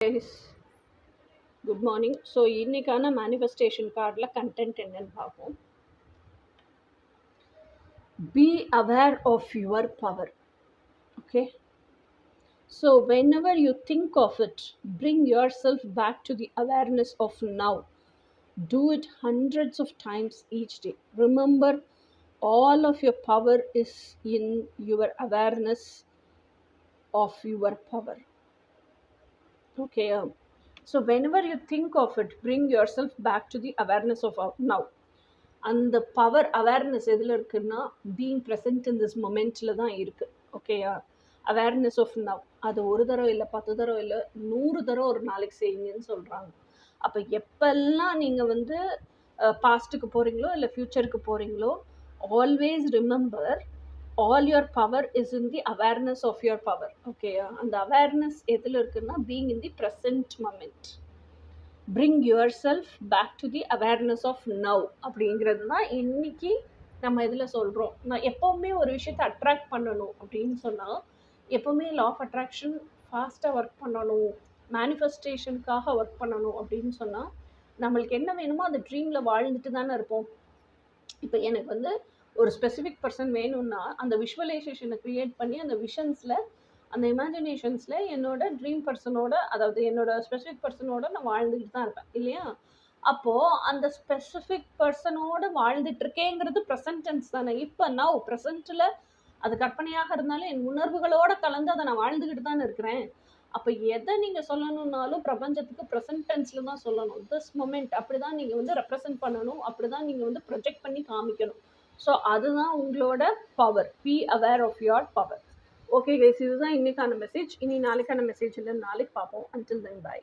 Guys, good morning. So இன்னைக்கான manifestation கார்டில் content என்னன்னு பார்ப்போம். Be aware of your power. Okay. So whenever you think of it, bring yourself back to the awareness of now. Do it hundreds of times each day. Remember, all of your power is in your awareness of your power. Okay. So whenever you think of it, bring yourself back to the awareness of now. அந்த power awareness எதில் இருக்குன்னா being present in this மொமெண்ட்டில் தான் இருக்குது. ஓகேயா? Awareness of now. அது ஒரு தடவை இல்லை, 10 தடவை இல்லை, 100 தடவை ஒரு நாளைக்கு செய்யுங்கன்னு சொல்கிறாங்க. அப்போ எப்பெல்லாம் நீங்கள் வந்து பாஸ்ட்டுக்கு போகிறீங்களோ இல்லை ஃப்யூச்சருக்கு போகிறீங்களோ, always remember all your power is in the awareness of your power. ஓகேயா? அந்த அவேர்னஸ் எதில் இருக்குன்னா being in the present moment. bring yourself back to the awareness of now அப்படிங்கிறது தான் இன்னைக்கு நம்ம இதில் சொல்கிறோம். நான் எப்போவுமே ஒரு விஷயத்தை அட்ராக்ட் பண்ணணும் அப்படின்னு சொன்னால், எப்போவுமே லா ஆஃப் அட்ராக்ஷன் ஃபாஸ்ட்டாக ஒர்க் பண்ணணும், மேனிஃபெஸ்டேஷனுக்காக ஒர்க் பண்ணணும் அப்படின்னு சொன்னால், நம்மளுக்கு என்ன வேணுமோ அந்த ட்ரீமில் வாழ்ந்துட்டு தானே இருப்போம். இப்போ எனக்கு வந்து ஒரு ஸ்பெசிஃபிக் பர்சன் வேணும்னா அந்த விஷுவலைசேஷனை க்ரியேட் பண்ணி அந்த விஷன்ஸில், அந்த இமேஜினேஷன்ஸில் என்னோட ட்ரீம் பர்சனோட, அதாவது என்னோட ஸ்பெசிஃபிக் பர்சனோட நான் வாழ்ந்துக்கிட்டு தான் இருப்பேன் இல்லையா? அப்போது அந்த ஸ்பெசிஃபிக் பர்சனோட வாழ்ந்துட்டுருக்கேங்கிறது ப்ரெசன்ட் டென்ஸ் தானே. இப்போ நான் ப்ரெசண்ட்டில் அது கற்பனையாக இருந்தாலும் என் உணர்வுகளோடு கலந்து அதை நான் வாழ்ந்துக்கிட்டு தானே இருக்கிறேன். அப்போ எதை நீங்கள் சொல்லணுன்னாலும் பிரபஞ்சத்துக்கு ப்ரெசன்ட் டென்ஸில் தான் சொல்லணும். திஸ் மொமெண்ட் அப்படி தான் நீங்கள் வந்து ரெப்ரசன்ட் பண்ணணும், அப்படி தான் நீங்கள் வந்து ப்ரொஜெக்ட் பண்ணி காமிக்கணும். ஸோ அதுதான் உங்களோட power. Be aware of your power. Okay guys, இதுதான் இன்னைக்கான மெசேஜ். இனி நாளைக்கான மெசேஜ் இல்லை, நாளைக்கு பார்ப்போம். Until then by.